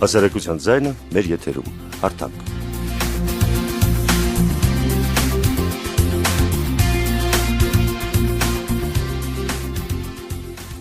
Հասարակության ձայնը մեր եթերում, հարթակ։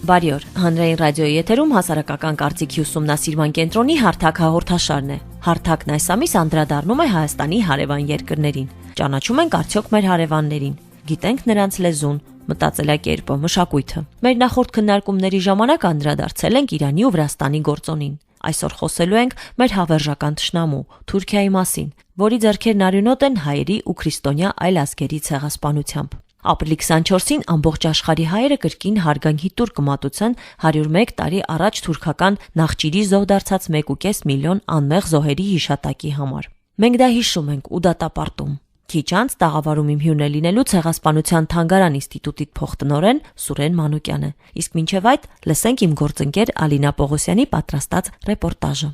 Բարի օր, հանրային ռադիոյի եթերում հասարակական կարծիքի ուսումնասիրման կենտրոնի հարթակ հաղորդաշարն է։ Հարթակն այս ամիս անդրադառնում է Հայաստանի հարևան երկրներին։ Ճանաչում ենք արդյոք մեր հարևաններին, գիտենք նրանց լեզուն, մտածելակերպը, մշակույթը։ Մեր նախորդ քննարկումների ժամանակ անդրադարձել ենք Իրանի ու Վրաստանի գործոնին։ Այսօր խոսելու ենք մեր հավերժական թշնամու Թուրքիայի մասին, որի ձեռքերն արյունոտ են հայերի ու քրիստոնյա այլ ազգերի ցեղասպանությամբ։ Ապրիլի 24-ին ամբողջ աշխարհի հայերը կրկին հարգանքի տուր կմատուցեն 101 տարի առաջ թուրքական Նախճիրի զոհ դարձած 1.5 միլիոն անմեղ զոհերի հիշատակի համար։ Մենք դա հիշում ենք ու դատապարտում։ Քիչ անց տաղավարում իմ հյուրն է լինելու Ցեղասպանության թանգարան ինստիտուտի փոխտնօրեն Սուրեն Մանուկյանը։ Իսկ մինչև այդ լսենք իմ գործընկեր Ալինա Պողոսյանի պատրաստած ռեպորտաժը։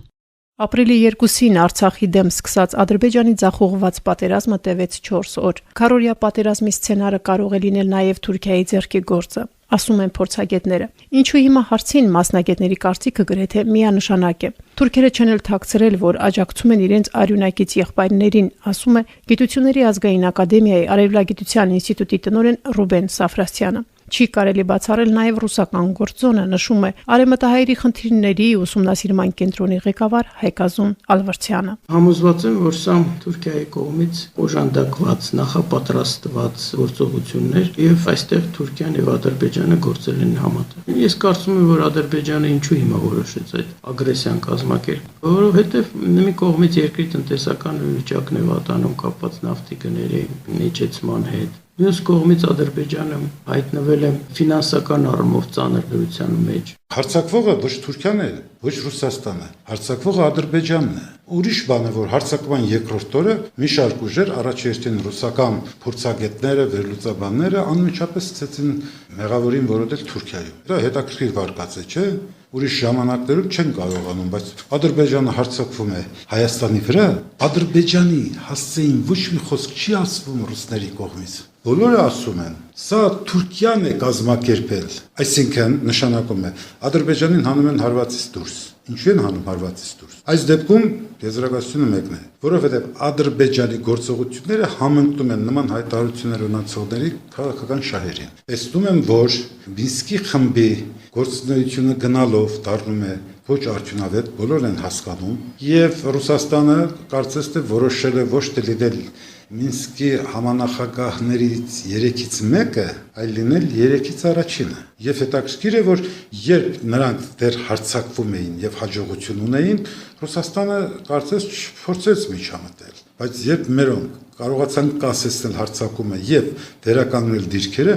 Ապրիլի 2-ին Արցախի դեմ սկսած Ադրբեջանի ձախողված պատերազմը տևեց 4 օր։ Քառօրյա պատերազմի սցենարը կարող է լինել նաև Թուրքիայի ձեռքի գործը, ասում են փորձագետները։ Ինչու հիմա հարցին մասնագետների կարծիքը գրեթե միանշանակ է։ Թուրքերը չեն էլ թաքցրել, որ աջակցում են իրենց արյունակից եղբայրներին, ասում է Գիտությունների ազգային ակադեմիայի Արևելագիտության ինստիտուտի տնօրեն Ռուբեն Սաֆրասյանը։ Չի կարելի բացառել նաև ռուսական գործոնը, նշում է արևմտահայերի խնդիրների ուսումնասիրման կենտրոնի ղեկավար Հայկազուն Ալվարդյանը։ Համոզված եմ, որ սա Թուրքիայի կողմից օժանդակված, նախապատրաստված գործողություններ եւ այստեղ Թուրքիան եւ Ադրբեջանը գործել են համատեղ։ Ես կարծում եմ, որ Ադրբեջանը ինչու հիմա որոշեց այդ ագրեսիան կազմակերպել, որովհետեւ մի կողմից երկրի տնտեսական վիճակն է վատանում կապված նավթի գների նիճեցման հետ։ Մյուս կողմից Ադրբեջանը հայտնվել է ֆինանսական առումով ծանր դրության մեջ։ Հարձակվողը ոչ Թուրքիան է, ոչ Ռուսաստանը, հարձակվողը Ադրբեջանն է։ Ուրիշ բան է, որ հարձակման երկրորդ օրը մի շարք ուժեր առաջերտին ռուսական փորձագետները, վերլուծաբանները անմիջապես ցեցին մեղավորին որոտել Թուրքիայում։ Դա հետաքրքիր վարկած է, չէ՞։ Ուրիշ ժամանակներում չեն կարողանում, բայց Ադրբեջանը հարձակվում է Հայաստանի վրա, Ադրբեջանի հասցեին ոչ մի խոսք չի ասվում ռուսների կողմից։ Բոլորը ասում են, սա Թուրքիան է կազմակերպել, այսինքն նշանակում է Ադրբեջանին հանում են հարվածից դուրս։ Ինչու են հանում հարվածից դուրս։ Այս դեպքում եզրակացությունը մեկն է, որովհետև Ադրբեջանի գործողությունները համընկնում են նման հայտարարություններ ունեցողների քաղաքական շահերին։ Տեսնում եմ, որ Մինսկի խմբի գործունեությունը գնալով դառնում է ոչ արդյունավետ, բոլորն են հասկանում, եւ Ռուսաստանը կարծես թե որոշել է ոչ թե լինել Մինսկի համանախագահներից 3-ից մեկը, այլ լինել 3-ից առաջինը։ Եվ հետաքրքիր է, որ երբ նրանք դեռ հարձակվում էին եւ հաջողություն ունեին, Ռուսաստանը կարծես չփորձեց միջամտել, բայց երբ մերոնք կարողացան կասեցնել հարձակումը եւ վերականգնել դիրքերը,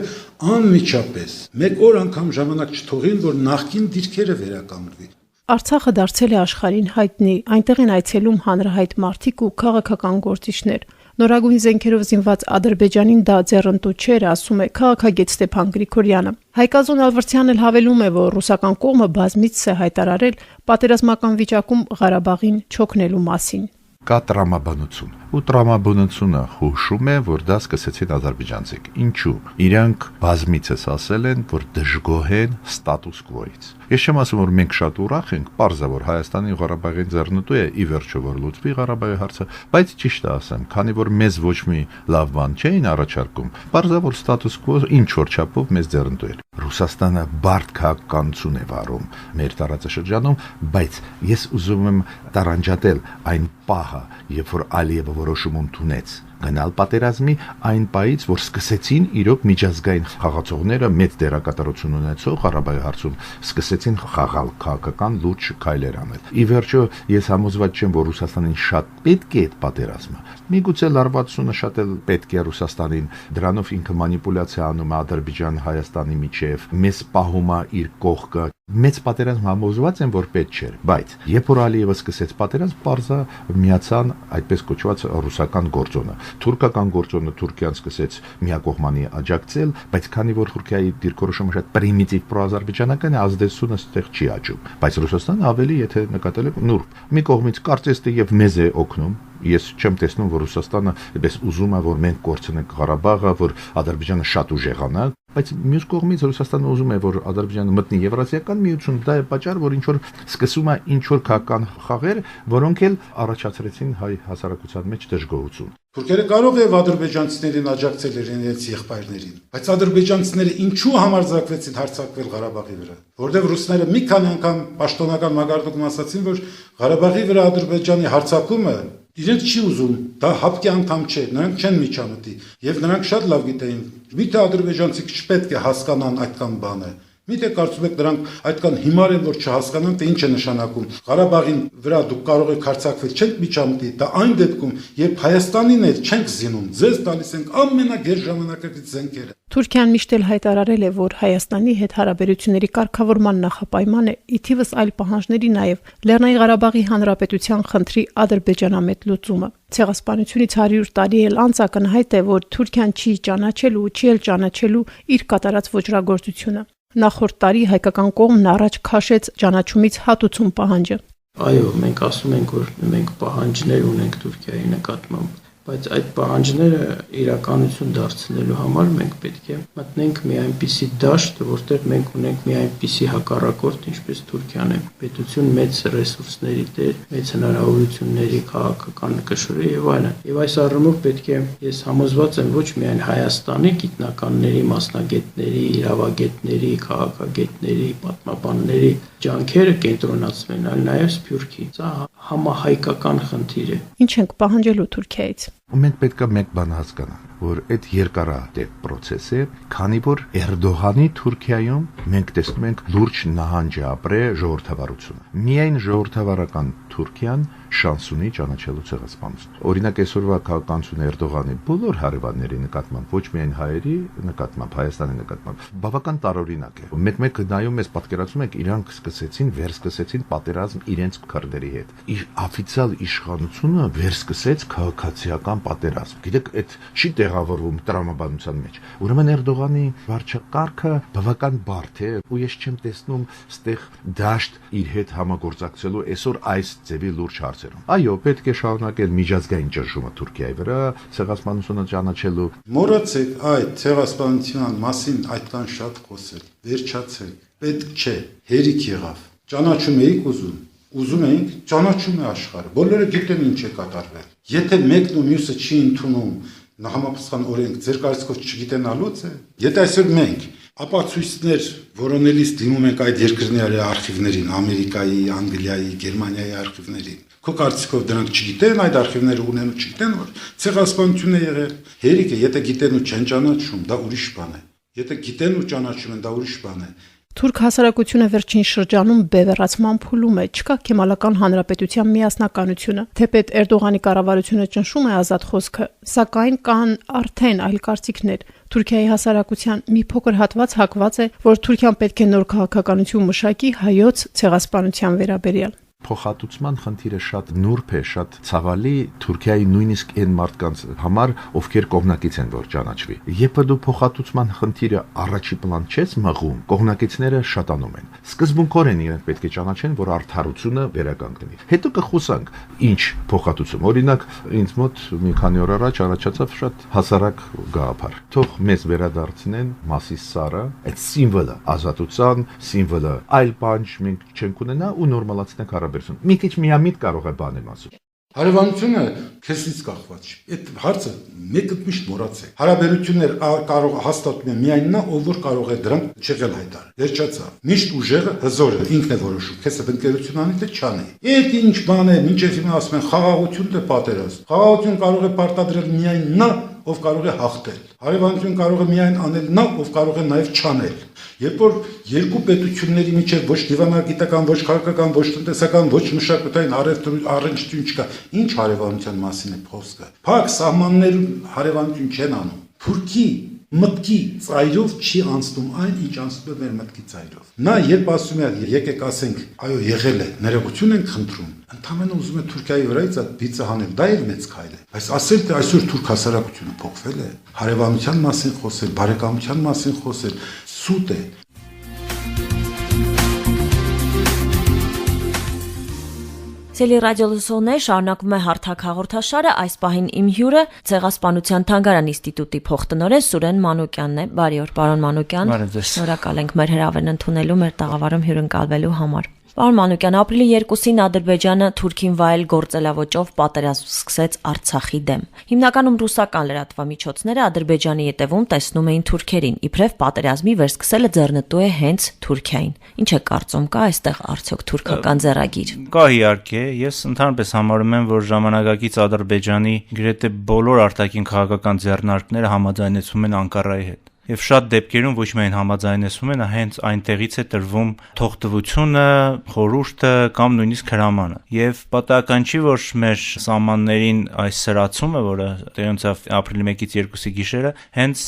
անմիջապես մեկ օր անգամ ժամանակ չթողին, որ նախկին դիրքերը վերականգնվի։ Արցախը դարձել է աշխարհին հայտնի, այնտեղ են այցելում հանրահայտ մարդիկ ու քաղաքական գործիչներ։ Նորագույն զենքերով զինված Ադրբեջանին դա ձեռնտու չէր, ասում է քաղաքագետ Ստեփան Գրիգորյանը։ Հայկազուն Ալվարդյանն էլ հավելում է, որ ռուսական կողմը բազմիցս է հայտարարել պատերազմական վիճակում Ղարաբաղին չօգնելու մասին։ Կա տրամաբանություն։ Ու տրամաբանությունը հուշում է, որ դա սկսեցին ադրբեջանցիք։ Ինչու։ Իրանք բազմիցս ասել են, որ դժգոհ են ստատուս կվոից։ Ես չեմ ասում, որ մենք շատ ուրախ ենք, պարզ է, որ Հայաստանի Ղարաբաղին ձեռնտու է ի վերջո որ լուծվի Ղարաբաղի հարցը, բայց ճիշտ է ասեմ, քանի որ մեզ ոչ մի լավ բան չէին առաջարկում, պարզ է, որ ստատուս կվո ինչ որ չափով մեզ ձեռնտու էր։ Ռուսաստանը բարդ քաղաքականություն է վարում մեր տարածաշրջանում, բայց ես ուզում եմ տարանջատել այն պահը, երբ որ Ալիևը որոշում ընդունեց գնալ պատերազմի այն պահից, որ սկսեցին իրոք միջազգային խաղացողները մեծ դերակատարություն ունեցող Ղարաբաղի հարցում սկսեցին խաղալ քաղաքական լուրջ քայլեր անել։ Ի վերջո ես համոզված չեմ, որ Ռուսաստանին շատ պետք է այդ պատերազմը։ Միգուցե լարվածությունը շատ էլ պետք է Ռուսաստանին, դրանով ինքը մանիպուլյացիա անում է Ադրբեջան-Հայաստանի միջև, մեզ պահում է իր կողքը։ Մեծ պատերազմ համոզված են, որ պետք չէր, բայց երբ որ Ալիևը սկսեց պատերազմ, պարզա միացան այդպես կոչված ռուսական գործոնը։ Թուրքական գործոնը Թուրքիան սկսեց միակողմանի աջակցել, բայց քանի որ Թուրքիայի դիրքորոշումը շատ պրիմիտիվ պրոազերբայջանական է, ազդեցությունը այդտեղ չի աճում։ Բայց Ռուսաստանը ավելի, եթե նկատել եք, նուրբ մի կողմից կարծես թե եւ մեզ է օգնում, Ես չեմ տեսնում, որ Ռուսաստանը այդպես ուզում է, որ մենք կորցնենք Ղարաբաղը, որ Ադրբեջանը շատ ուժեղանա, բայց մյուս կողմից Ռուսաստանը ուզում է, որ Ադրբեջանը մտնի Եվրասիական միություն, դա է պատճառը, որ ինչ որ սկսում է ինչ որ քաղաքական խաղեր, որոնք էլ առաջացրեցին հայ հասարակության մեջ դժգոհություն։ Թուրքերը կարող է ադրբեջանցիներին աջակցել իրենց եղբայրներին, բայց ադրբեջանցիները ինչու համարձակվեցին հարձակվել Ղարաբաղի վրա, որտեղ ռուսները մի քանի անգամ պաշտոնական մագարտում ասացին, որ Ղարաբաղի վրա Ադրբեջանի հարձակումը իրենք չի ուզում, դա հապկի անդամ չէ, նրանք չեն միջամտի, եւ նրանք շատ լավ գիտեին, միթե ադրբեջանցիք չպետք է հասկանան այդքան բանը։ Միթե կարծում եք նրանք այդքան հիմար են, որ չհասկանան, թե ինչ է նշանակում։ Ղարաբաղին վրա դուք կարող եք հարձակվել, չենք միջամտի, դա այն դեպքում, երբ Հայաստանին էլ չենք զինում, ձեզ տալիս ենք ամենագեր ժամանակակից զենքերը։ Թուրքիան միշտ էլ հայտարարել է, որ Հայաստանի հետ հարաբերությունների կարգավորման նախապայման է ի թիվս այլ պահանջների նաև Լեռնային Ղարաբաղի Հանրապետության խնդրի ադրբեջանամետ լուծումը։ Ցեղասպանությունից 100 տարի էլ անց ակնհայտ է, որ Թուրքիան չի ճանաչել ու չի էլ ճանաչելու իր կատարած ոճրագործությունը։ Նախորդ տարի հայկական կողմն առաջ քաշեց ճանաչումից հատուցում պահանջը։ Այո, մենք ասում ենք, որ մենք պահանջներ ունենք Թուրքիայի նկատմամբ, բայց այդ պահանջները իրականություն դարձնելու համար մենք պետք է մտնենք մի այնպիսի դաշտ, որտեղ մենք ունենք մի այնպիսի հակառակորդ, ինչպես Թուրքիան է, պետություն մեծ ռեսուրսների տեր, մեծ հնարավորությունների, քաղաքական կշռի եւ այլն։ Եվ այս առումով պետք է, ես համոզված եմ, ոչ միայն Հայաստանի գիտնականների, մասնագետների, իրավագետների, քաղաքագետների, պատմաբանների ջանքերը կենտրոնացվեն, այլ նաև Սփյուռքի։ Սա համահայկական խնդիր է։ Ինչ ենք պահանջելու Թուրքիայից։ Ու մենք պետք է մեկ բան հասկանանք, որ այդ երկարատև process է, քանի որ Էրդողանի Թուրքիայում մենք տեսնում ենք լուրջ նահանջ է ապրել ժողովրդավարությունը։ Միայն ժողովրդավարական Թուրքիան շանս ունի ճանաչելու ցեղասպանություն։ Օրինակ այսօրվա քաղաքականությունը Էրդողանի բոլոր հարևանների նկատմամբ, ոչ միայն հայերի նկատմամբ, Հայաստանի նկատմամբ, բավական տարօրինակ է։ Մեկ նայում ես, պատկերացնում եք, իրանք վերսկսեցին պատերազմ իրենց քրդերի հետ։ Իր օֆիցիալ իշխանությունը վերսկսեց քաղաքացիական պատերազմ։ Գիտեք, այդ չի տեղավորվում տրամաբանության մեջ։ Ուրեմն Էրդողանի վարչակարգը բավական բարդ է, ու ես չեմ տեսնում ստեղ դաշտ իր հետ համագործակցելու այսօր այս ձևի լուրջ հարցերում։ Այո, պետք է շարունակել միջազգային ճնշումը Թուրքիայի վրա, ցեղասպանությունը ճանաչելու։ Մոռացեք այդ ցեղասպանության մասին այդքան շատ խոսել։ Վերջացեք։ Պետք չէ, հերիք եղավ։ Ճանաչում էիք ուզում էինք, ճանաչում է աշխարհը։ Բոլորը գիտեն ինչ է կատարվել։ Եթե մեկն ու մյուսը չի ընդունում համապատասխան օրենք, ձեր կարծիքով չգիտենալուց է։ Եթե այսօր մենք ապացույցներ որոնելիս դիմում ենք այդ երկրների արխիվներին, Ամերիկայի, Անգլիայի, Գերմանիայի արխիվներին, քո կարծիքով դրանք չգիտեն, այդ արխիվները ունեն ու չգիտեն, որ ցեղասպանություն է եղել։ Հերիք է, եթե գիտեն ու չեն ճանաչում, դա ուրիշ բան է։ Եթե գիտեն ու ճանաչում են, դա ուրիշ բան է։ Թուրք հասարակությունը վերջին շրջանում բևեռացման փուլում է, չկա Քեմալական հանրապետության միասնականությունը, թեպետ Էրդողանի կառավարությունը ճնշում է ազատ խոսքը, սակայն կան արդեն այլ կարծիքներ։ Թուրքիայի հասարակության մի փոքր հատված հակված է, որ Թուրքիան պետք է նոր քաղաքականություն մշակի հայոց ցեղասպանության վերաբերյալ։ Փոխհատուցման խնդիրը շատ նուրբ է, շատ ցավալի Թուրքիայի նույնիսկ այն մարդկանց համար, ովքեր կողմնակից են, որ ճանաչվի։ Երբ դու փոխհատուցման խնդիրը առաջի պլան չես մղում, կողմնակիցները շատանում են։ Սկզբունքորեն իրենք պետք է ճանաչեն, որ արդարությունը վերականգնվի։ Հետո կխոսանք ինչ փոխհատուցում։ Օրինակ, ինձ մոտ մի քանի օր առաջ առաջացավ շատ հասարակ գաղափար։ Թող մեզ վերադարձնեն Մասիս Սարը, այդ սիմվոլը, ազատության սիմվոլը, այլ բան մենք չենք ունենա ու նորմալացնենք մի քիչ միամիտ կարող է բանել ասում։ Հարևանությունը քեզից կախված չի։ Այդ հարցը մեկը միշտ մոռացեք։ Հարաբերություններ կարող հաստատում է միայն նա, ով որ կարող է դրանք չեղել հայտար։ Վերջացավ։ Միշտ ուժեղը հզորը ինքն է որոշում, քեզ ընկերություն անի թե չանի։ Այդ ինչ բան է, մինչև հիմա ասում են խաղաղություն թե պատերազմ։ Խաղաղություն կարող է պարտադրել միայն նա, ով կարող է հաղթել։ Հարևանություն կարող է միայն անել նա, ով կարող է նաև չանել։ Երբ որ երկու պետությունների միջև ոչ դիվանագիտական, ոչ քաղաքական, ոչ տնտեսական, ոչ մշակութային առնչություն չկա, ինչ հարևանության մասին է խոսքը։ Փակ սահմաններում հարևանություն չեն անում։ Թուրքի մտքի ծայրով չի անցնում այն, ինչ անցնում է մեր մտքի ծայրով։ Նա երբ ասում է, եկեք ասենք, այո, եղել է, ներողություն ենք խնդրում, ընդհանրապես ուզում է Թուրքիայի վրայից այդ բիծը հանել, դա էլ մեծ քայլ է։ Բայց ասել թե այսօր թուրք հասարակությունը փոխվել է, հարևանության մասին խոսել, բարեկամության մասին խոսել, սուտ է։ Սիրելի ռադիոլսողներ, շարունակվում է հարթակ հաղորդաշարը, այս պահին իմ հյուրը Ցեղասպանության թանգարան ինստիտուտի փոխտնօրեն Սուրեն Մանուկյանն է։ Բարի օր, պարոն Մանուկյան։ Շնորհակալ ենք մեր հրավերն ընդունելու, մեր տաղավարում հյուրընկալվելու համար։ Պարոն Մանուկյան, ապրիլի 2-ին Ադրբեջանը Թուրքին վայել գործելավոճով պատերազմ սկսեց Արցախի դեմ։ Հիմնականում ռուսական լրատվամիջոցները Ադրբեջանի ետևում տեսնում էին թուրքերին, իբրև պատերազմի վերսկսելը ձեռնտու է հենց Թուրքիային։ Ինչ է կարծում, կա այստեղ արդյոք թուրքական ձեռագիր։ Կա իհարկե, ես ընդհանրապես համարում եմ, որ ժամանակակից Ադրբեջանի գրեթե բոլոր արտաքին քաղաքական ձեռնարկները համաձայնեցում են Անկարայի հետ։ Եվ շատ դեպքերում ոչ միայն համաձայնեցում են, հենց այնտեղից է տրվում թողտվությունը, խորհուրդը կամ նույնիսկ հրամանը։ Եվ պատահական չի, որ մեր սահմաններին այս սրացումը, որը տեղի ունեցավ ապրիլի 1-ից 2-ի գիշերը, հենց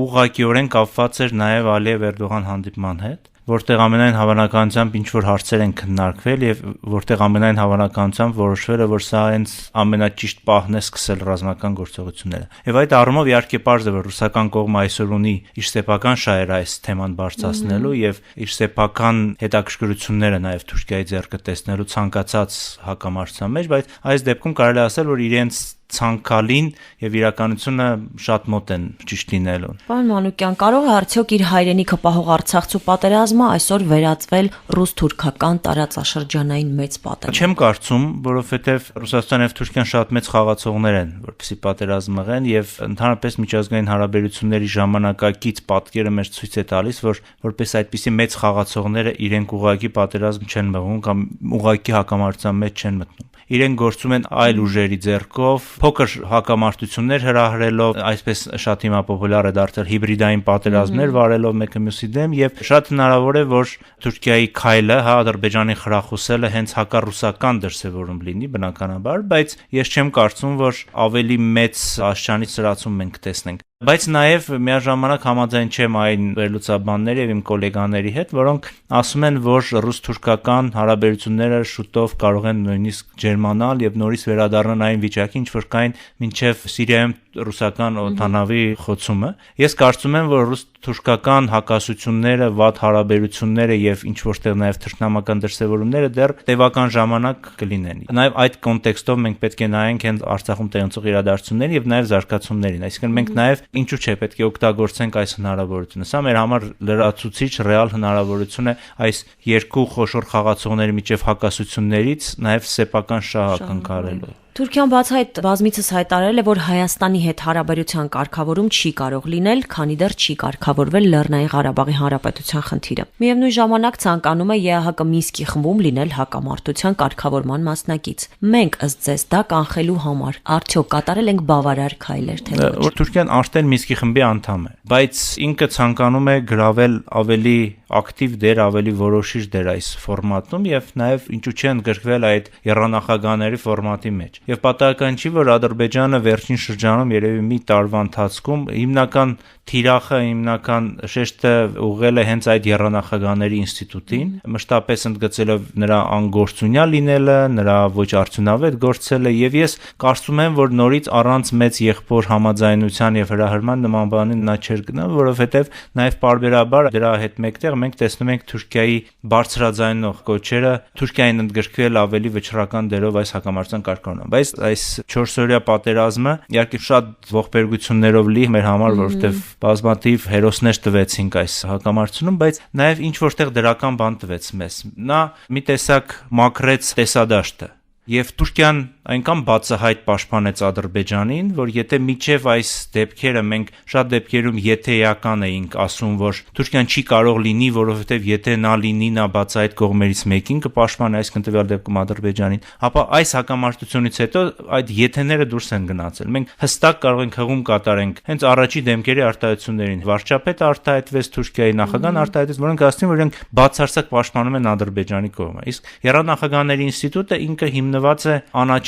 ուղղակիորեն կապված էր նաև Ալիև Էրդողան հանդիպման հետ, որտեղ ամենայն հավանականությամբ ինչ-որ հարցեր են քննարկվել եւ որտեղ ամենայն հավանականությամբ որոշվել է, որ սա հենց ամենաճիշտ պահն է սկսել ռազմական գործողությունները։ Եվ այդ առումով իհարկե պարզ է, որ ռուսական կողմը այսօր ունի իր սեփական շահերը այս թեման բարձրացնելու եւ իր սեփական հետաքրքրությունները նաեւ Թուրքիայի ձեռքը տեսնելու ցանկացած հակամարտության մեջ, բայց այս դեպքում կարելի է ասել, որ իրենց ցանկալին եւ իրականությունը շատ մոտ են ճիշտ լինելուն։ Պարոն Մանուկյան, կարող է արդյոք իր հայրենիքը պահող Արցախցու պատերազմը այսօր վերածվել ռուս-թուրքական տարածաշրջանային մեծ պատերազմ։ Չեմ կարծում, որովհետեւ Ռուսաստանն եւ Թուրքիան շատ մեծ խաղացողներ են, որպեսզի պատերազմ մղեն եւ ընդհանրապես միջազգային հարաբերությունների ժամանակակից պատկերը մեզ ցույց է տալիս, որ որպես այդպիսի մեծ խաղացողները իրենք ուղղակի պատերազմ չեն մղում կամ ուղղակի հակամարտության մեջ չեն մտնում։ Իրենք գործում են այլ ուժերի ձեռքով, փոքր հակամարտություններ հրահրելով, այսպես շատ հիմա պոպուլյար է դարձել հիբրիդային պատերազմներ վարելով մեկը մյուսի դեմ եւ շատ հնարավոր է, որ Թուրքիայի քայլը Ադրբեջանի խրախուսելը հենց հակառուսական դրսևորում լինի բնականաբար, բայց ես չեմ կարծում, որ ավելի մեծ աշճանի սրացում մենք կտեսնենք։ Բայց նաև միաժամանակ համաձայն չեմ այն վերլուծաբանների եւ իմ գոլեգաների հետ, որոնք ասում են, որ ռուս-թուրքական հարաբերությունները շուտով կարող են նույնիսկ ջերմանալ եւ նորից վերադառնալ այն վիճակին, ինչ որ կային մինչեւ Սիրիայում ռուսական օդանավի խոցումը։ Ես կարծում եմ, որ ռուս-թուրքական հակասությունները, վատ հարաբերությունները եւ ինչ որտեղ նաեւ թշնամական դրսևորումները դեռ տևական ժամանակ կլինեն։ Նաեւ այդ կոնտեքստով մենք պետք է նայենք հենց Արցախում տեղի ունեցող իրադարձություններին եւ նաեւ զարգացումներին, այսինքն մենք նաեւ ինչու՞ չէ պետք է օգտագործենք այս հնարավորությունը։ Սա մեր համար լրացուցիչ ռեալ հնարավորություն է այս երկու խոշոր խաղացողների միջև հակասություններից նաև սեփական շահ ակնկալելու։ Թուրքիան բացահայտ բազմիցս հայտարարել է, որ Հայաստանի հետ հարաբերության կարգավորում չի կարող լինել, քանի դեռ չի կարգավորվել Լեռնային Ղարաբաղի Հանրապետության խնդիրը։ Միևնույն ժամանակ ցանկանում է ԵԱՀԿ Մինսկի խմբում լինել հակամարտության կարգավորման մասնակից։ Մենք ըստ ձեզ դա կանխելու համար արդյոք կատարել ենք բավարար քայլեր, թե ոչ։ Թուրքիան արդեն Մինսկի խմբի անդամ է, բայց ինքը ցանկանում է գրավել ավելի ակտիվ դեր, ավելի որոշիչ դեր այս ֆորմատում եւ նաեւ ինչու՞ չէ ընդգրկվել այդ եռանախագահների ֆորմատի մեջ։ Եվ պատահական չի, որ Ադրբեջանը վերջին շրջանում երևի մի տարվա ընթացքում հիմնական թիրախը, հիմնական շեշտը ուղղել է հենց այդ եռանախագահների ինստիտուտին, մշտապես ընդգծելով նրա անգործունյա լինելը, նրա ոչ արդյունավետ գործելը եւ ես կարծում եմ, որ նորից առանց մեծ եղբոր համաձայնության եւ հրահրման նման բանի նա չէր գնա, որովհետեւ նաեւ պարբերաբար դրա հետ մեկտեղ մենք տեսնում ենք Թուրքիայի բարձրաձայնող կոչերը Թուրքիային ընդգրկվել ավելի վճռական դերով այս հակամարտության կարգավորման։ Բայց այս 4-օրյա պատերազմը իհարկե շատ ողբերգություններով լի մեր համար, որովհետև բազմաթիվ հերոսներ տվեցինք այս հակամարտությունում, բայց նաև ինչ որտեղ դրական բան տվեց մեզ։ Նա մի տեսակ մաքրեց տեսադաշտը եւ Թուրքիան այնքան բացահայտ պաշտպանեց Ադրբեջանին, որ եթե միջև այս դեպքերը մենք շատ դեպքերում եթեական էինք ասում, որ Թուրքիան չի կարող լինի, որովհետեւ եթե նա լինի, նա բացահայտ կողմերից մեկին կպաշտպանի, այսինքն տվյալ դեպքում Ադրբեջանին, ապա այս հակամարտությունից հետո այդ եթեները դուրս են գնացել։ Մենք հստակ կարող ենք հղում կատարենք հենց առաջի դեմքերի արտահայտություններին։ Վարչապետը արտահայտվեց Թուրքիայի նախագահան արտահայտեց, որոնք ասում են, որ իրենք բացարձակ պաշտպանում են Ադրբեջանի կողմը։ Իսկ եռանախագահների ինստիտուտը ինքը հիմնված է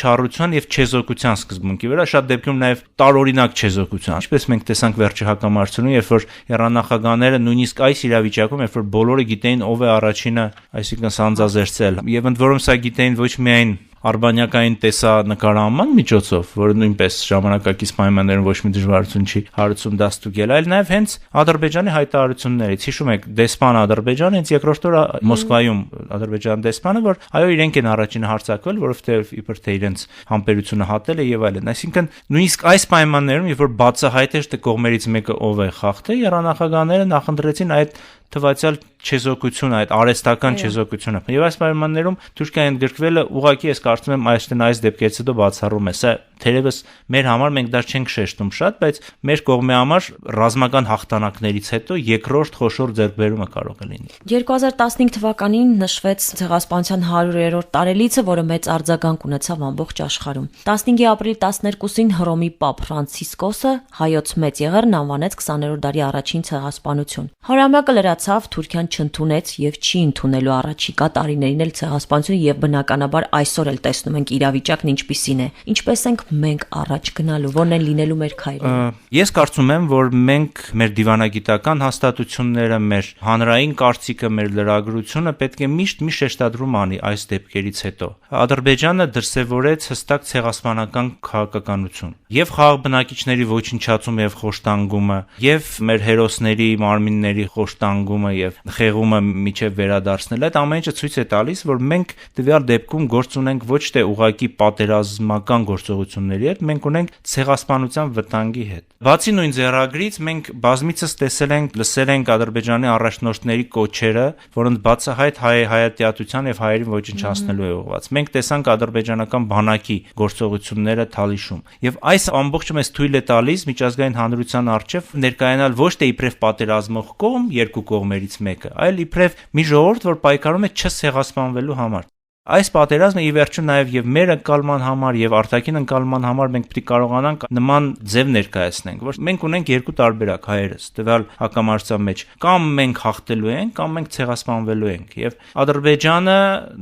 անաչառության եւ չեզոքության սկզբունքի վրա, շատ դեպքում նաեւ տարօրինակ չեզոքության։ Ինչպես մենք տեսանք վերջի հակամարտությունում, երբ որ եռանախագահները նույնիսկ այս իրավիճակում, երբ որ բոլորը գիտեին ով է առաջինը, այսինքն սանձազերծել, եւ ընդ որում սա գիտեին ոչ միայն արբանյակային տեսանկարահանման միջոցով, որը նույնպես ժամանակակից պայմաններում ոչ մի դժվարություն չի հարուցում դա ստուգել, այլ նաև հենց Ադրբեջանի հայտարարություններից։ Հիշում եք, դեսպան Ադրբեջանը հենց երկրորդ օրը Մոսկվայում Ադրբեջանի դեսպանը, որ այո, իրենք են առաջինը հարձակվել, որովհետև իբր թե իրենց համբերությունը հատել է եւ այլն։ Այսինքն նույնիսկ այս պայմաններում, երբ որ բացահայտ էր, թե կողմերից մեկը ով է խախտել, երանախագահները նախընտրեցին այդ թվացial չեզոքությունը, այդ արհեստական չեզոքությունը։ Եվ այս պայմաններում Թուրքիայի ընդգրկվելը ուղղակի ես կարծում եմ այս դեպքերից հետո բացառում է։ Սա թերևս մեր համար մենք դա չենք շեշտում շատ, բայց մեր կողմի համար ռազմական հաղթանակներից հետո երկրորդ խոշոր ձեռքբերումը կարող է լինել։ 2015 թվականին նշվեց ցեղասպանության 100-րդ տարելիցը, որը մեծ արձագանք ունեցավ ամբողջ աշխարհում։ 15 ապրիլի 12-ին Հռոմի Պապ Ֆրանցիսկոսը հայոց մեծ եղերն անվանեց 20-րդ դարի առաջին ցեղասպանություն։ Հարամյակը լրացավ, Թուրքիան չընդունեց եւ չի ընդունելու առաջիկա տարիներին էլ ցեղասպանությունը եւ բնականաբար այսօր էլ տեսնում ենք իրավիճակն ինչպիսին է։ Ինչպես ենք մենք առաջ գնալու, որն են լինելու մեր քայլերը։ Ես կարծում եմ, որ մենք մեր դիվանագիտական հաստատությունները, մեր հանրային կարծիքը, մեր լրագրությունը պետք է միշտ մի շեշտադրում անի այս դեպքերից հետո։ Ադրբեջանը դրսևորեց հստակ ցեղասպանական քաղաքականություն եւ խաղաղ բնակիչների ոչնչացումը եւ խոշտանգումը, եւ մեր հերոսների մարմինների խոշտանգումը եւ խեղումը միջև վերադարձնել, այդ ամեն ինչը ցույց է տալիս, որ մենք տվյալ դեպքում գործ ունենք ոչ թե ուղղակի պատերազմական գործողությունների հետ, մենք ունենք ցեղասպանության վտանգի հետ։ Բացի նույն ձեռագրից մենք բազմիցս տեսել ենք, լսել ենք Ադրբեջանի առաջնորդների կոչերը, որոնց բացահայտ հայատյացության եւ հայերին ոչնչացնելու է ուղղված։ Մենք տեսանք ադրբեջանական բանակի գործողությունները Թալիշում։ Եվ այս ամբողջը մեզ թույլ է տալիս միջազգային հանրության առջև ներկայանալ ոչ թե իբրև պատերազմող կողմ երկու կողմերից մեկը, այլ իբրև մի ժողովուրդ, որ պայքարում է չցեղասպանվելու համար։ Այս պատերազմը ի վերջո նաև եւ մեր ընկալման համար եւ արտաքին ընկալման համար մենք պետք է կարողանանք նման ձև ներկայացնենք, որ մենք ունենք երկու տարբերակ հայերս, տվյալ հակամարտության մեջ, կամ մենք հաղթելու ենք, կամ մենք ցեղասպանվելու ենք, եւ Ադրբեջանը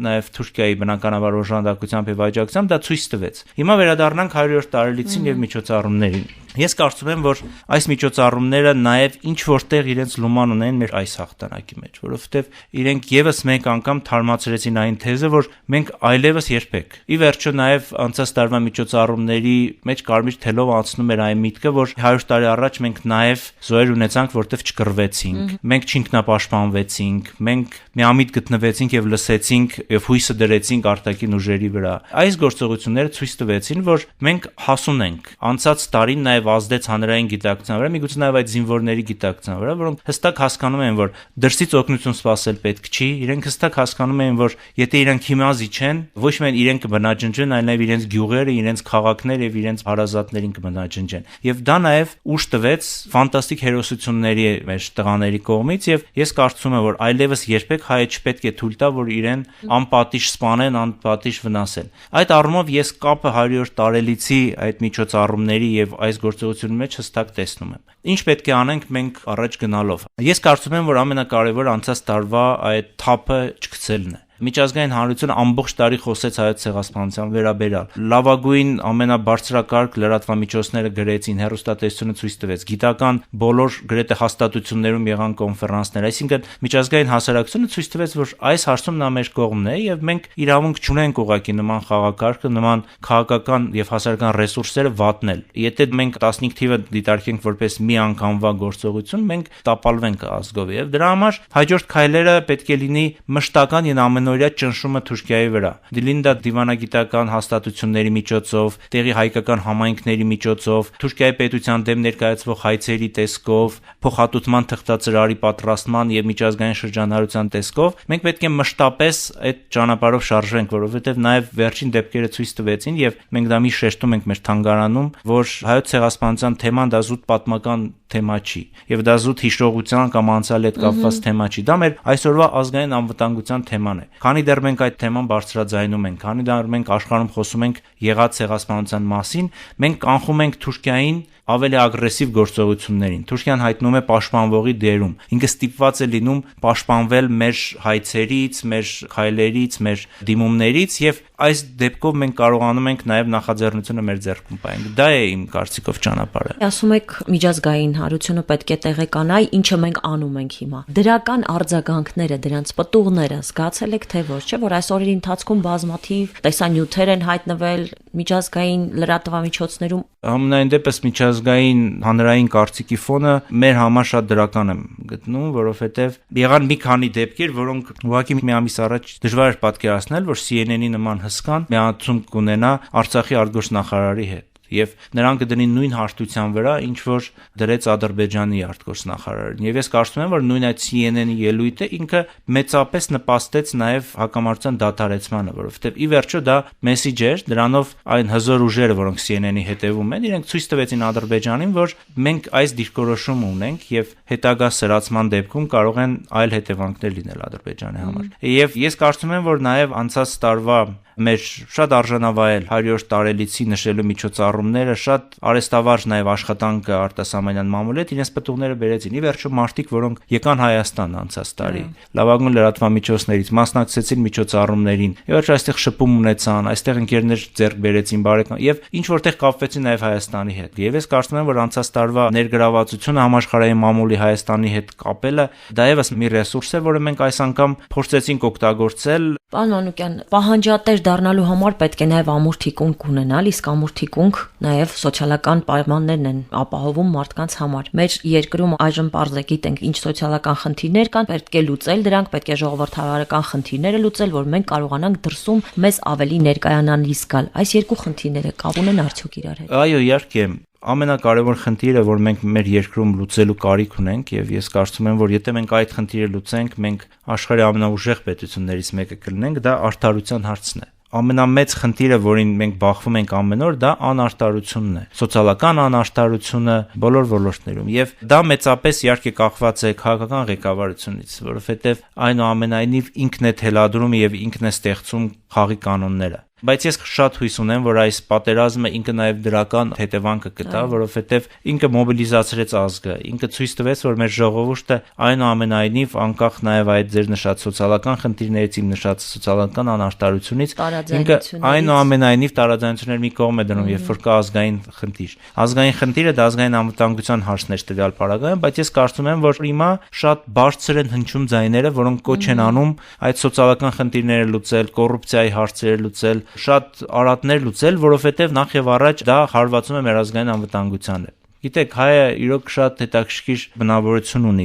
նաև Թուրքիայի բնականաբար օժանդակությամբ եւ աջակցությամբ դա ցույց տվեց։ Հիմա վերադառնանք 100-րդ տարելիցին եւ միջոցառումներին։ Ես կարծում եմ, որ այս միջոցառումները նաև ինչ որտեղ իրենց լուման ունեն մեր այս հաղթանակի մեջ, որովհետև իրենք եւս մեկ անգամ թարմացրեցին այն թեզը, որ մենք այլևս երբեք։ Ի վերջո նաև անցած տարվա միջոցառումների մեջ կարմիր թելով անցնում էր այն միտքը, որ 100 տարի առաջ մենք նաև զոհեր ունեցանք, որտեղ չկռվեցինք, մենք չինքնապաշտպանվեցինք, մենք միամիտ գտնվեցինք եւ լսեցինք եւ հույսը դրեցինք արտաքին ուժերի վրա։ Այս գործողությունները ցույց տվեցին, որ մենք հասուն ենք։ Անցած տարին նաև ազդեց հանրային գիտակցության վրա, միգուցե նաև այդ զինվորների գիտակցության վրա, որոնք հստակ հասկանում են, որ դրսից օգնություն սպասել պետք չի, իրենք հստակ հասկանում են, որ եթե իրենք հիմազի չեն, ոչ միայն իրենք կբնաջնջեն, այլ նաև իրենց գյուղերը, իրենց քաղաքները եւ իրենց հարազատներին կբնաջնջեն։ Եվ դա նաև ուժ տվեց ֆանտաստիկ հերոսությունների մեր տղաների կողմից, եւ ես կարծում եմ, որ այլևս երբեք հայը չպետք է թույլ տա, որ իրեն անպատիժ սպանեն, անպատիժ վնասեն։ Այդ առումով ես կապը 100-րդ տարելիցի այդ միջոցառումների եւ այս գործողությունների մեջ հստակ տեսնում եմ։ Ինչ պետք է անենք մենք առաջ գնալով։ Ես կարծում եմ, որ ամենակարևորը անցած տարվա այդ թափը չգցելն է։ Միջազգային հանրությունը ամբողջ տարի խոսեց հայոց ցեղասպանության վերաբերյալ։ Լավագույն ամենաբարձրակարգ լրատվամիջոցները գրեցին, հեռուստատեսությունը ցույց տվեց, գիտական բոլոր գրեթե հաստատություններում եղան կոնֆերանսներ, այսինքն միջազգային հասարակությունը ցույց տվեց, որ այս հարցում նա մեր կողմն է եւ մենք իրավունք չունենք ուղղակի նման խաղակարգը, նման քաղաքական եւ հասարակական ռեսուրսները վատնել։ Եթե մենք 15 թիվը դիտարկենք որպես մի անգամվա գործողություն, մենք տապալվենք ազգով եւ դրա համար հաջորդ քայլերը պետք է լինի մշտական եւ ամենօրյա ճնշումը Թուրքիայի վրա։ Դիլին դա դիվանագիտական հաստատությունների միջոցով, տեղի հայկական համայնքների միջոցով, Թուրքիայի պետության դեմ ներկայացվող հայցերի տեսքով, փոխհատուցման թղթածրարի պատրաստման եւ միջազգային շրջանառության տեսքով, մենք պետք է մշտապես այդ ճանապարհով շարժվենք, որովհետեւ նաեւ վերջին դեպքերը ցույց տվեցին եւ մենք դա մի շեշտում ենք մեր թանգարանում, որ հայոց ցեղասպանության թեման դա զուտ պատմական թեմա չի եւ դա զուտ հիշողության կամ անցյալի հետ կապված թեմա չի, դա մեր այսօրվա ազգային անվտանգության թեման է։ Քանի դեռ մենք այդ թեման բարձրաձայնում ենք, քանի դեռ մենք աշխարհում խոսում ենք եղած ցեղասպանության մասին, մենք կանխում ենք Թուրքիային ավելի ագրեսիվ գործողություններին։ Թուրքիան հայտնում է պաշտպանվողի դերում։ Ինքը ստիպված է լինում պաշտպանվել մեր հայցերից, մեր քայլերից, մեր դիմումներից եւ այս դեպքով մենք կարողանում ենք նաև նախաձեռնությունը մեր ձեռքում պահենք։ Դա է իմ կարծիքով ճանապարհը։ Ասում եք միջազգային հարությունը պետք է տեղեկանա, ինչը մենք անում ենք հիմա։ Դրական արձագանքները, դրանց պտուղները զգացել եք թե ոչ, չէ՞ որ այս օրերի ընթացքում բազմաթիվ տեսանյութեր են հայտնվել միջազգային լրատվամիջոցներում։ Համենայն դեպս միջազգային հանրային կարծիքի ֆոնը մեր համար շատ դրական եմ գտնում, որովհետև եղան մի քանի դեպքեր, որոնք ուղղակի մի ամիս առաջ դժվար էր պատկերացնել, որ CNN-ի նման հսկան միացում կունենա Արցախի արտգործնախարարի հետ եւ նրանք կդնի նույն հաշտության վրա, ինչ որ դրեց Ադրբեջանի արտգործնախարարին։ Եվ ես կարծում եմ, որ նույն այդ CNN-ի ելույթը ինքը մեծապես նպաստեց նաեւ հակամարտության դադարեցմանը, որովհետեւ ի վերջո դա մեսիջ էր, դրանով այն հզոր ուժերը, որոնք CNN-ի հետևում են, իրենք ցույց տվեցին Ադրբեջանին, որ մենք այս դիրքորոշումը ունենք եւ հետագա սրացման դեպքում կարող են այլ հետևանքներ լինել Ադրբեջանի համար։ Եվ ես կարծում եմ, որ նաեւ անցած տարվա մեր շատ արժանավայել 100 տարելիցի նշելու միջոցառումները, շատ արեստավարժ նաև աշխատանքը արտասահմանյան մամուլի հետ իրենց պտուղները բերեցին։ Ի վերջո մարդիկ, որոնք եկան Հայաստան անցած տարի, լավագույն լրատվամիջոցներից մասնակցեցին միջոցառումներին, ի վերջո այստեղ շփում ունեցան, այստեղ ընկերներ ձեռք բերեցին, բարեկամ եւ ինչ որտեղ կապվեցին նաև Հայաստանի հետ։ Եվ ես կարծում եմ, որ անցած տարվա ներգրավվածությունը համաշխարհային մամուլի Հայաստանի հետ կապելը դա եւս մի ռեսուրս է, որը մենք այս անգամ փորձեցինք օգտագործել։ Պարոն Մանուկյան, պահանջատեր դառնալու համար պետք է նաև ամուր թիկունք ունենալ, իսկ ամուր թիկունք նաև սոցիալական պայմաններն են ապահովում մարդկանց համար։ Մեր երկրում այժմ պարզ է գիտենք ինչ սոցիալական խնդիրներ կան, պետք է լուծել դրանք, պետք է ժողովրդավարական խնդիրները լուծել, որ մենք կարողանանք դրսում մեզ ավելի ներկայանալի զգալ։ Այս երկու խնդիրները կապ ունեն արդյոք իրար հետ։ Այո, իհարկե, ամենակարևոր խնդիրը, որ մենք մեր երկրում լուծելու կարիք ունենք, եւ ես կարծում եմ, որ եթե մենք այդ խնդիրը լուծենք, մենք աշխարհի ամենաուժեղ պետություններից մեկը կլինենք, դա արդարության հարցն է։ Ամենամեծ խնդիրը, որին մենք բախվում ենք ամեն օր, դա անարտարությունն է, սոցիալական անարտարությունը բոլոր ոլորտներում, եւ դա մեծապես իհարկե կախված է քաղաքական ղեկավարությունից, որովհետեւ այնուամենայնիվ ինքն է թելադրում եւ ինքն է ստեղծում խաղի կանոնները։ Բայց ես շատ հույս ունեմ, որ այս պատերազմը ինքը նաև դրական հետևանքը կտա, որովհետև ինքը մոբիլիզացրեց ազգը, ինքը ցույց տվեց, որ մեր ժողովուրդը այնուամենայնիվ անկախ նաև այդ ձեր նշած սոցիալական խնդիրներից, իմ նշած սոցիալական անարտարությունից, ինքը այնուամենայնիվ տարաձայնություններ մի կողմ է դնում, երբ որ կա ազգային խնդիր։ Ազգային խնդիրը դա ազգային անվտանգության հարցն է տվյալ պարագայում, բայց ես կարծում եմ, որ հիմա շատ բարձր են հնչում ձայները, որոնք կոչ են անում այդ սոցիալական խնդիրները լուծել, կոռուպցիայի հարցերը լուծել, շատ արատներ լուծել, որովհետև նախ եւ առաջ դա հարվածում է մեր ազգային անվտանգությանը։ Գիտեք, հայը իրոք շատ հետաքրքիր բնավորություն ունի։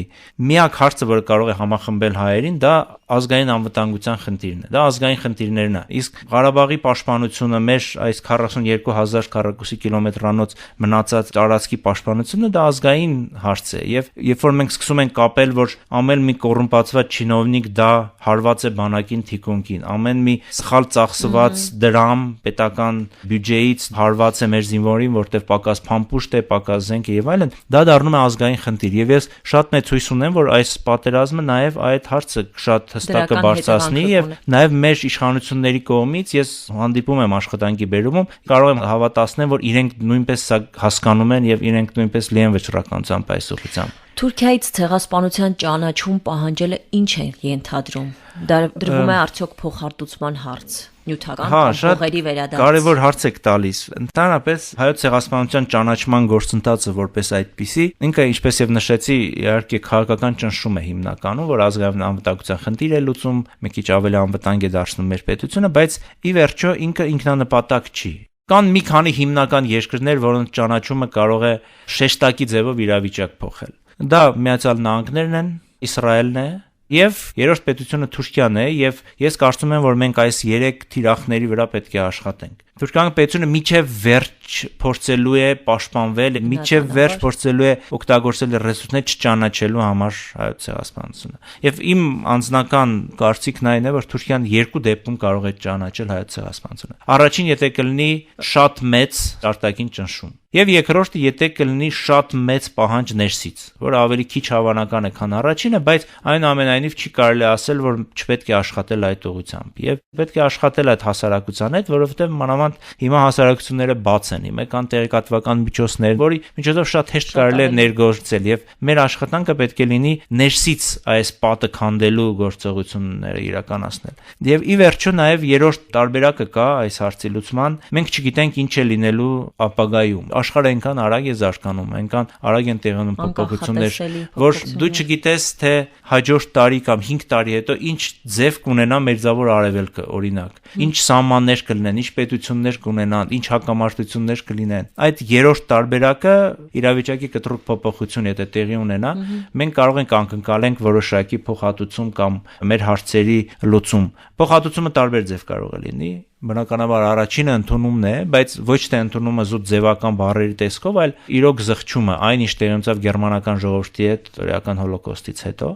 Միակ հարցը, որը կարող է համախմբել հայերին, դա ազգային անվտանգության խնդիրն է։ Դա ազգային խնդիրներն է։ Իսկ Ղարաբաղի պաշտպանությունը, մեր այս 42000 քառակուսի կիլոմետրանոց մնացած տարածքի պաշտպանությունը դա ազգային հարց է։ Եվ երբ որ մենք սկսում ենք կապել, որ ամեն մի կոռումպացված չինովնիկ դա հարված է բանակին թիկունքին, ամեն մի սխալ ծախսված դրամ պետական բյուջեից հարված է մեր զինվորին, որտեղ պակաս փամփուշտ է, պակաս զենք եւ այլն, դա դառնում է ազգային խնդիր եւ ես շատ մեծ հույս ունեմ, որ այս պատերազմը նաեւ այդ հարցը շատ հստակ կբարձրացնի եւ նաեւ մեր իշխանությունների կողմից ես հանդիպում եմ աշխատանքի բերումում, կարող եմ հավատացնել, որ իրենք նույնպես սա հասկանում են եւ իրենք նույնպես լի են վճռականությամբ այս ուղղությամբ։ Թուրքիայից ցեղասպանության ճանաչում պահանջելը ինչ է ենթադրում։ Դա դրվում է արդյոք փոխհատուցման հարց, նյութական փոխերի վերադարձ։ Կարևոր հարց եք տալիս։ Ընդհանրապես հայոց ցեղասպանության ճանաչման գործընթացը որպես այդպիսի, ինքը ինչպես եւ նշեցի, իհարկե քաղաքական ճնշում է հիմնականում, որ ազգային անվտանգության խնդիր է լուծում, մի քիչ ավելի անվտանգ է դարձնում մեր պետությունը, բայց ի վերջո ինքը ինքնանպատակ չի։ Կան մի քանի հիմնական երկրներ, որոնց ճանաչումը կարող է շեշտակի ձևով իրավիճակ փոխել։ Դա Միացյալ Նահանգներն են, Իսրայելն է եւ երրորդ պետությունը Թուրքիան է եւ ես կարծում եմ, որ մենք այս 3 թիրախների վրա պետք է աշխատենք։ Թուրքիան պետությունը միջև վերջ փորձելու է պաշտպանվել, միջև վերջ փորձելու է օգտագործել ռեսուրսներ չճանաչելու համար հայոց ցեղասպանությունը։ Եվ իմ անձնական կարծիքն այն է, որ Թուրքիան երկու դեպքում կարող է ճանաչել հայոց ցեղասպանությունը։ Առաջին, եթե կլինի շատ մեծ արտաքին ճնշում, եւ երկրորդը, եթե կլինի շատ մեծ պահանջ ներսից, որը ավելի քիչ հավանական է, քան առաջինը, բայց այնուամենայնիվ չի կարելի ասել, որ չպետք է աշխատել այդ ուղղությամբ։ Եվ պետք է աշխատել այդ հասարակության հետ, որովհետեւ մանավանդ մանավանդ հիմա հասարակությունները բաց են, հիմա կան տեղեկատվական միջոցներ, որի միջոցով շատ հեշտ կարելի է ներգործել եւ մեր աշխատանքը պետք է լինի ներսից այս պատը քանդելու գործողությունները իրականացնել։ Եվ ի վերջո նաեւ երրորդ տարբերակը կա այս հարցի լուծման, մենք չգիտենք ինչ է լինելու ապագայում։ Աշխարհը այնքան արագ է զարգանում, այնքան արագ են տեղի ունենում փոփոխություններ, որ դու չգիտես թե հաջորդ տարի կամ 5 տարի հետո ինչ ձև կունենա Մերձավոր Արևելքը, օրինակ, ինչ սահմաններ կլինեն, ինչ պետություններ կունենան, ինչ հակամարտություններ կլինեն։ Այդ երրորդ տարբերակը իրավիճակի կտրուկ փոփոխություն եթե տեղի ունենա, մենք կարող ենք անկնկալենք որոշակի փոխհատուցում կամ մեր հարցերի լուծում։ Փոխհատուցումը տարբեր ձև կարող է լինի։ Բնականաբար առաջինը ընդունումն է, բայց ոչ թե ընդունումը զուտ ձևական բառերի տեսքով, այլ իրոք զղջումը, այն ինչ տեղի ունեցավ գերմանական ժողովրդի հետ օրեական հոլոկոստից հետո։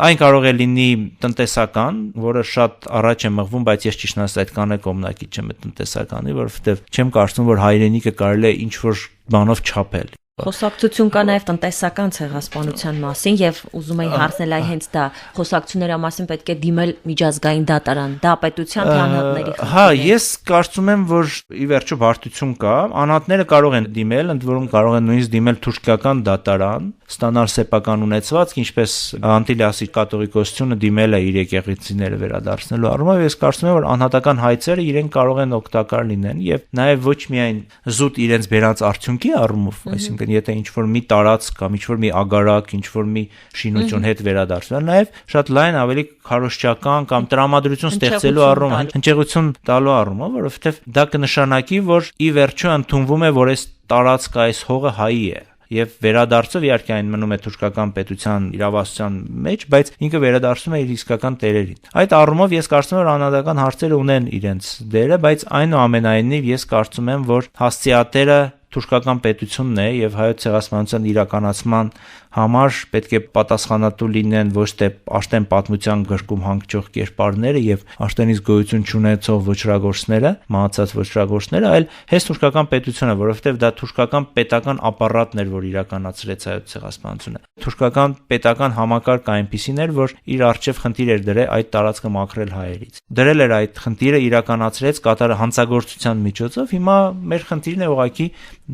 Այն կարող է լինի տնտեսական, որը շատ առաջ է մղվում, բայց ես ճիշտն ասած այդքան է կողմնակից չեմ տնտեսականի, որովհետև չեմ կարծում, որ հայրենիքը կարելի է ինչ որ բանով չափել։ Խոսակցություն կա նաև տնտեսական ցեղասպանության մասին եւ ուզում եի հարցնել այ հենց դա խոսակցությունների մասին պետք է դիմել միջազգային դատարան, դա պետության թե անհատների խնդիրն է։ Հա, ես կարծում եմ, որ ի վերջո բարդություն կա, անհատները կարող են դիմել, ընդ որում կարող են նույնիսկ դիմել թուրքական դատարան, ստանալ սեփական ունեցվածք, ինչպես Անտիլիասի կաթողիկոսությունը դիմել է իր եկեղեցիները վերադարձնելու առումով, ես կարծում եմ, որ անհատական հայցերը իրենք կարող են օգտակար լինեն եւ նաեւ ոչ միայն զուտ իրենց բերած արդյունքի առումով, այսինքն եթե ինչ-որ մի տարածք կամ ինչ-որ մի ագարակ, ինչ-որ մի շինություն հետ վերադարձնել, նաև շատ լայն ավելի քարոզչական կամ տրամադրություն ստեղծելու առումով, հնչեղություն տալու առումով, որովհետև դա կնշանակի, որ ի վերջո ընդունվում է, որ այս տարածքը, այս հողը հայի է։ Եվ վերադարձով իհարկե այն մնում է թուրքական պետության իրավասության մեջ, բայց ինքը վերադարձում է իր իսկական տերերին։ Այդ առումով ես կարծում եմ, որ անհատական հարցերը ունեն իրենց դերը, բայց այնուամենայնիվ ես կարծում եմ, որ հասցեատերը թուրքական պետությունն է եւ հայոց ցեղասպանության իրականացման համար պետք է պատասխանատու լինեն ոչ թե աշտեն պատմության գրկում հանգչող կերպարները եւ աշտենից գոյություն չունեցող ոչրագործները, մահացած ոչրագործները, այլ հենց թուրքական պետությունը, որովհետեւ դա թուրքական պետական ապարատն էր, որ իրականացրեց հայոց ցեղասպանությունը։ Թուրքական պետական համակարգը այնպիսին էր, որ իր արժեվ խնդիր էր դրել այդ տարածքը մաքրել հայերից։ Դրել էր այդ խնդիրը, իրականացրեց հանցագործության միջոցով։ Հիմա մեր խնդիրն է ուղղակի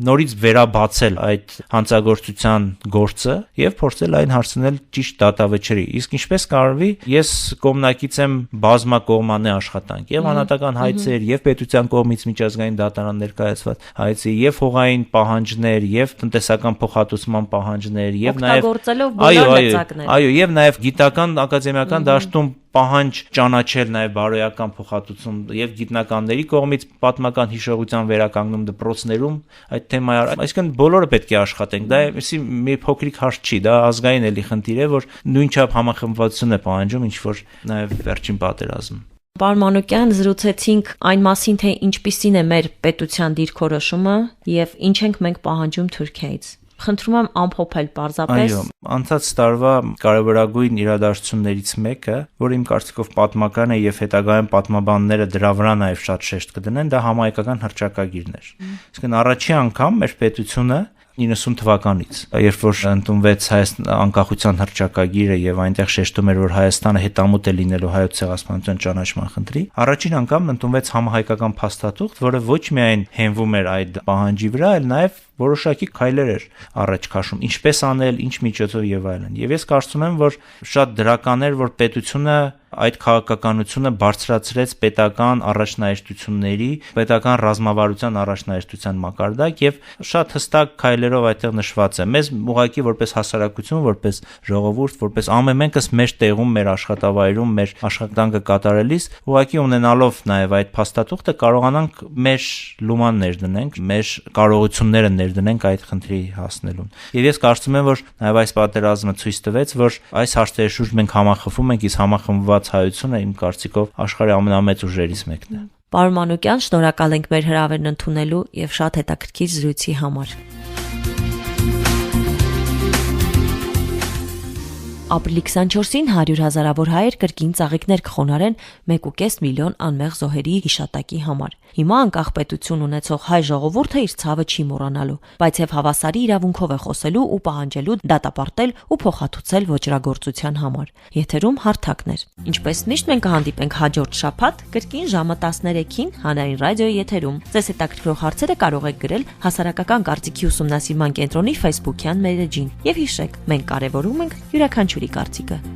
նորից վերաբացել այդ հանցագործության գործը եւ փորձել այն հարցնել ճիշտ դատավճռի։ Իսկ ինչպես կարվի, ես կողմնակից եմ բազմակողմանե աշխատանք եւ անհատական հայցեր եւ պետության կողմից միջազգային դատարան ներկայացված հայցի եւ հողային պահանջներ եւ տնտեսական փոխհատուցման պահանջներ եւ նաեւ այո եւ նաեւ գիտական ակադեմիական դաշտում պահանջ ճանաչել նաև բարոյական փոխհատուցում եւ գիտնականների կողմից պատմական հիշողության վերականգնում դպրոցներում այդ թեմայը, այսինքն բոլորը պետք է աշխատենք, դա էսի մի փոքրիկ հարց չի, դա ազգային էլի խնդիր է, որ նույնչափ համախմբվածություն է պահանջում, ինչ որ նաև վերջին պատերազմ։ Պարոն Մանուկյան, զրուցեցինք այն մասին, թե ինչպիսին է մեր պետության դիրքորոշումը եւ ինչ ենք մենք պահանջում Թուրքիայից։ Խնդրում եմ ամփոփել պարզապես։ Այո, անցած տարվա կարևորագույն իրադարձություններից մեկը, որը իմ կարծիքով պատմական է եւ հետագայում պատմաբանները դրա վրա նաեւ շատ շեշտ կդնեն, դա համահայկական հռչակագիրն էր։ Իսկն առաջի անգամ մեր պետությունը 90 թվականից, երբ որ ընդունվեց անկախության հռչակագիրը եւ այնտեղ շեշտում էր, որ Հայաստանը հետամուտ է լինելու հայոց ցեղասպանության ճանաչման խնդրի, առաջին անգամ ընդունվեց համահայկական փաստաթուղթ, որը ոչ միայն հենվում էր այդ պահանջի վրա, այլ նաեւ որոշակի քայլեր էր առաջ քաշում, ինչպես անել, ինչ միջոցով եւ այլն։ Եվ ես կարծում եմ, որ շատ դրական էր, որ պետությունը այդ քաղաքականությունը բարձրացրեց պետական առաջնահերթությունների, պետական ռազմավարության առաջնահերթության մակարդակ եւ շատ հստակ քայլերով այդտեղ նշված է։ Մեզ ուղղակի որպես հասարակություն, որպես ժողովուրդ, որպես ամենմենքս մեր տեղում, մեր աշխատավայրում, մեր աշխատանքը կատարելիս, ուղղակի ունենալով նաեւ այդ փաստաթուղթը կարողանանք մեր լուման ներդնենք, մեր կարողությունները ներդնենք այդ խնդրի հասնելուն։ Եվ ես կարծում եմ, որ նաեւ այս պատերազմը ցույց տվեց, որ այս հարցերի շուրջ մենք համախմբվում ենք, իսկ համախմբված հայությունը իմ կարծիքով աշխարհի ամենամեծ ուժերից մեկն է։ Պարոն Մանուկյան, շնորհակալ ենք մեր հրավերն ընդունելու եւ շատ հետաքրքիր զրույցի համար։ Ապրիլի 24-ին 100,000-ավոր հայեր կրկին ծաղիկներ կխոնարեն 1.5 միլիոն անմեղ զոհերի հիշատակի համար։ Հիմա անկախ պետություն ունեցող հայ ժողովուրդը իր ցավը չի մոռանալու, բայց եւ հավասարի իրավունքով է խոսելու ու պահանջելու դատապարտել ու փոխհատուցել ոճրագործության համար։ Եթերում հարթակն էր։ Ինչպես միշտ մենք կհանդիպենք հաջորդ շաբաթ կրկին ժամը 13-ին Հանրային ռադիոյի եթերում։ Ձեզ հետաքրքրող հարցերը կարող եք գրել Հասարակական կարծիքի ուսումնասիրման կենտրոնի Facebook-յան մեջին։ Եվ հիշեք, մենք կարևորում ենք յուրաքանչյուրի կարծիքը։